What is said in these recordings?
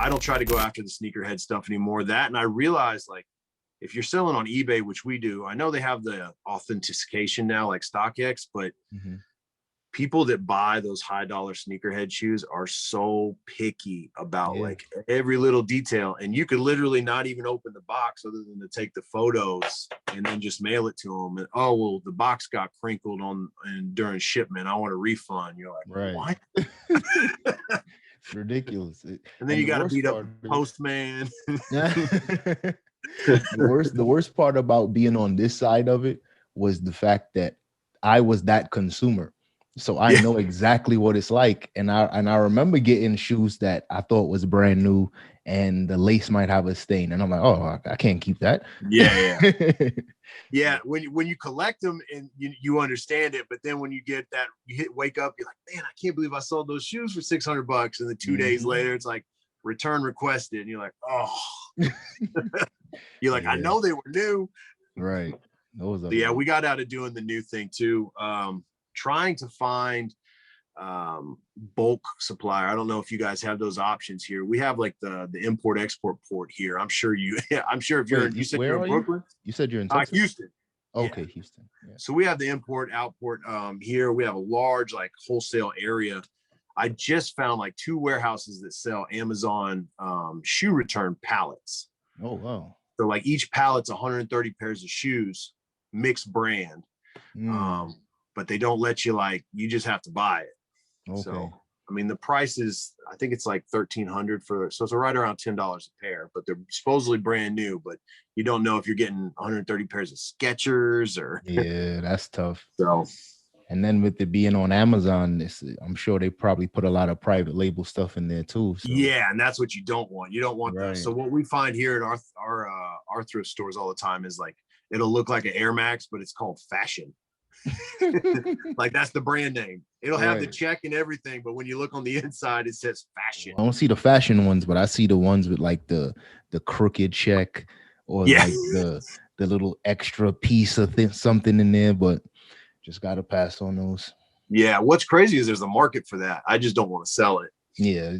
I don't try to go after the sneakerhead stuff anymore. That, and I realized like, if you're selling on eBay, which we do, I know they have the authentication now, like StockX, but people that buy those high dollar sneakerhead shoes are so picky about like every little detail. And you could literally not even open the box other than to take the photos and then just mail it to them. And, oh, well, the box got crinkled and during shipment, I want a refund. You're like, what? It's ridiculous. And then you got to beat up postman. The worst part about being on this side of it was the fact that I was that consumer. So I know exactly what it's like. And I remember getting shoes that I thought was brand new and the lace might have a stain. And I'm like, oh, I can't keep that. Yeah. When you collect them and you understand it, but then when you get that, wake up, you're like, man, I can't believe I sold those shoes for $600. And then 2 days later, it's like return requested. And you're like, oh, you're like, I know they were new. Right. We got out of doing the new thing too. Trying to find bulk supplier. I don't know if you guys have those options here. We have like the import export port here. I'm sure if you're you said you're in Brooklyn. You said you're in Texas? Houston. Okay, Houston. Yeah. So we have the import outport here. We have a large like wholesale area. I just found like 2 warehouses that sell Amazon shoe return pallets. Oh wow. So like each pallet's 130 pairs of shoes, mixed brand. But they don't let you you just have to buy it. Okay. So, I mean, the price is, I think it's like $1,300 so it's right around $10 a pair, but they're supposedly brand new, but you don't know if you're getting 130 pairs of Skechers or. Yeah, that's tough. So. And then with it being on Amazon, I'm sure they probably put a lot of private label stuff in there too. So. Yeah, and that's what you don't want. You don't want that. So what we find here at our thrift stores all the time is like, it'll look like an Air Max, but it's called Fashion. Like that's the brand name. It'll have the check and everything, but when you look on the inside, it says Fashion. I don't see the fashion ones, but I see the ones with like the crooked check or like the little extra piece of something in there, but just got to pass on those. Yeah, what's crazy is there's a market for that. I just don't want to sell it. Yeah,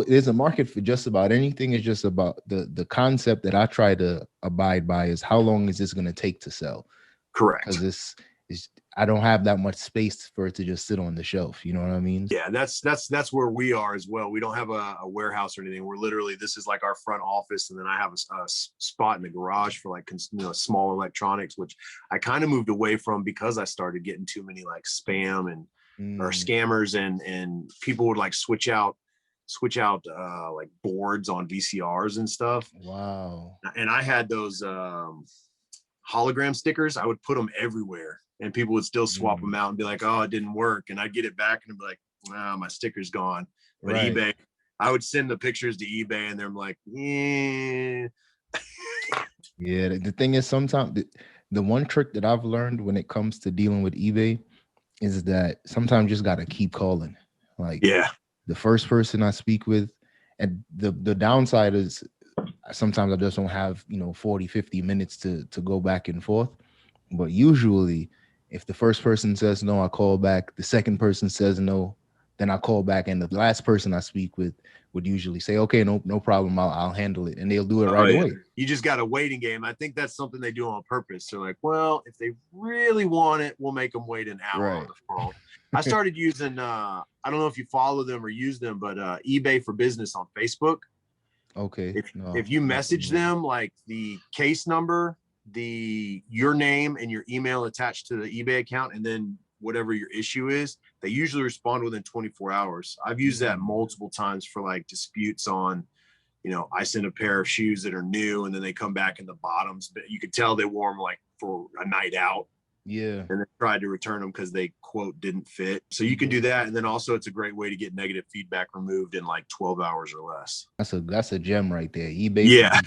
there's a market for just about anything. It's just about the concept that I try to abide by is how long is this going to take to sell? Correct. Because I don't have that much space for it to just sit on the shelf. You know what I mean? Yeah, that's where we are as well. We don't have a warehouse or anything. We're literally, this is like our front office, and then I have a spot in the garage for like small electronics, which I kind of moved away from because I started getting too many like spam or scammers, and people would like switch out like boards on VCRs and stuff. Wow. And I had those hologram stickers. I would put them everywhere, and people would still swap them out and be like, oh, it didn't work. And I'd get it back and be like, my sticker's gone. But eBay, I would send the pictures to eBay and they're like, yeah. Yeah, the thing is, sometimes the one trick that I've learned when it comes to dealing with eBay is that sometimes you just got to keep calling. Like, the first person I speak with, and the downside is sometimes I just don't have 40, 50 minutes to go back and forth. But usually if the first person says no, I call back. The second person says no, then I call back, and the last person I speak with would usually say, okay, no problem, I'll handle it, and they'll do it right away. You just got a waiting game. I think that's something they do on purpose. They're like, well, if they really want it, we'll make them wait an hour on the phone. I started using I don't know if you follow them or use them, but eBay for Business on Facebook. Okay. If you message them like the case number, your name and your email attached to the eBay account, and then whatever your issue is, they usually respond within 24 hours. I've used that multiple times for like disputes on, I send a pair of shoes that are new and then they come back in the bottoms, but you could tell they wore them like for a night out. Yeah. And they tried to return them because they quote didn't fit. So you can do that. And then also it's a great way to get negative feedback removed in like 12 hours or less. That's a gem right there. eBay. Yeah.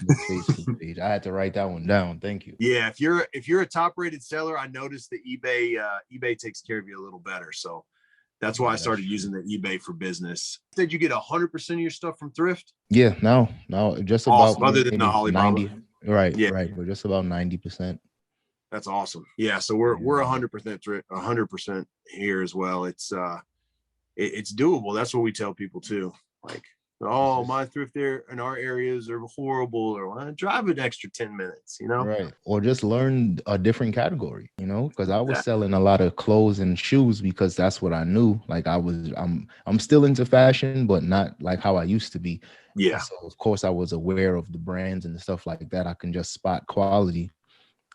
Page. I had to write that one down. Thank you. Yeah. If you're a top rated seller, I noticed that eBay takes care of you a little better. So that's why I started using the eBay for Business. Did you get 100% of your stuff from thrift? Yeah. No, just about other than the Alibaba. 90. Right. Yeah. Right. We're just about 90%. That's awesome. Yeah. So we're 100% 100% here as well. It's doable. That's what we tell people too. Like Oh, my thrift there in our areas are horrible, or drive an extra 10 minutes, you know? Right. Or just learn a different category, you know, because I was selling a lot of clothes and shoes because that's what I knew. Like I'm still into fashion, but not like how I used to be. Yeah. So of course I was aware of the brands and stuff like that. I can just spot quality.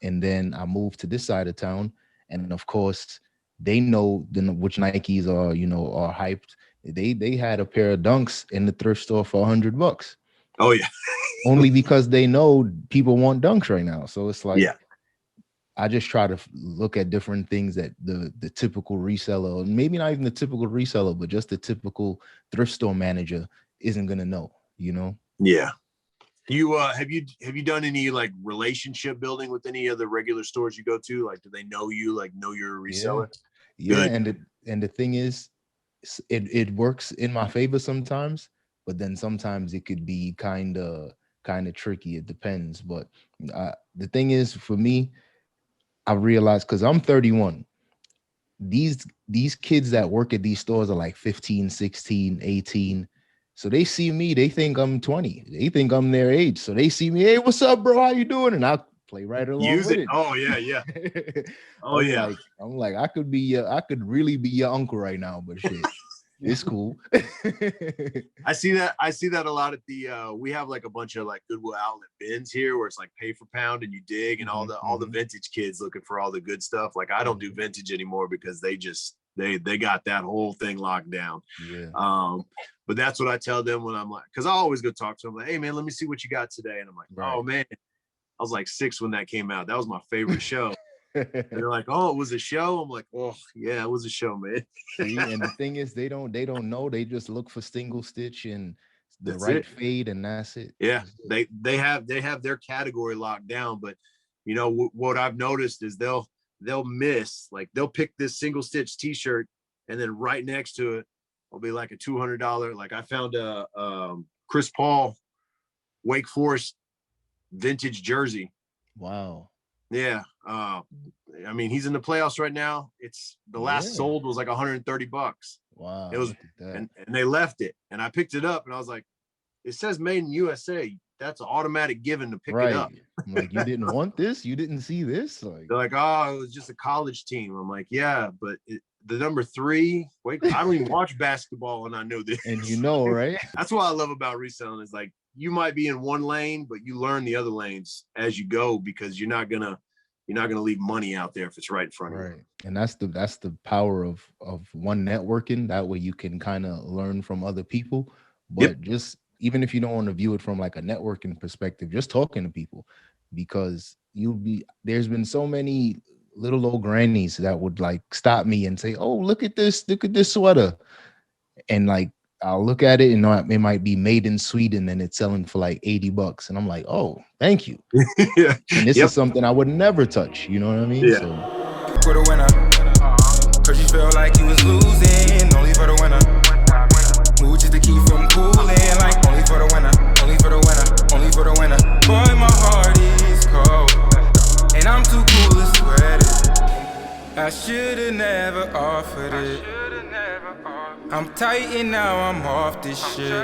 And then I moved to this side of town. And of course, they know which Nikes are, you know, are hyped. They had a pair of Dunks in the thrift store for $100. Oh yeah. Only because they know people want Dunks right now. So it's like, yeah. I just try to look at different things that the typical reseller, maybe not even the typical reseller, but just the typical thrift store manager isn't gonna know, you know? Yeah. You have you done any like relationship building with any of the regular stores you go to? Like, do they know you? Like, know you're a reseller? Yeah. And the thing is, it works in my favor sometimes, but then sometimes it could be kind of tricky. It depends. But the thing is, for me, I realized, because I'm 31, these kids that work at these stores are like 15, 16, 18. So they see me, they think I'm 20. They think I'm their age. So they see me, hey, what's up, bro? How you doing? And I play right along with it. Oh yeah, yeah. Oh yeah. I'm like, I could really be your uncle right now, but shit. It's cool. I see that a lot at the we have like a bunch of like Goodwill outlet bins here where it's like pay for pound and you dig, and all the vintage kids looking for all the good stuff. Like, I don't do vintage anymore because they got that whole thing locked down. Yeah. But that's what I tell them when I'm like, because I always go talk to them like, hey man, let me see what you got today. And I'm like, oh man, I was like 6 when that came out. That was my favorite show. They're like, oh, it was a show. I'm like, oh yeah, it was a show, man. See, and the thing is, they don't know. They just look for single stitch and the That's right it. fade, and that's it. Yeah, they have their category locked down. But you know what I've noticed is they'll miss, like, they'll pick this single stitch t-shirt, and then right next to it will be like a $200. Like, I found a Chris Paul Wake Forest vintage jersey. Wow. Yeah. I mean, he's in the playoffs right now. It's the last sold was like $130. Wow. It was, and they left it, and I picked it up, and I was like, it says made in USA. That's an automatic given to pick it up. I'm like, you didn't want this? You didn't see this? Like, they're like, oh, it was just a college team. I'm like, yeah, but the number 3, wait, I don't even watch basketball, and I know this. And you know, right? That's what I love about reselling, is like, you might be in one lane, but you learn the other lanes as you go, because you're not gonna leave money out there if it's right in front of you. Right. And that's the power of one, networking. That way you can kind of learn from other people. But just, even if you don't want to view it from like a networking perspective, just talking to people, because there's been so many little old grannies that would like stop me and say, oh, look at this sweater. And like, I'll look at it and it might be made in Sweden and it's selling for like $80. And I'm like, oh, thank you. Yeah. And this is something I would never touch. You know what I mean? Yeah. So. For the winner, cause you felt like you was losing, only for the winner. Mood just to keep from cooling, like only for the winner, only for the winner, only for the winner. Boy, my heart is cold, and I'm too cool to sweat it. I should've never offered it. I'm tight and now I'm off this shit.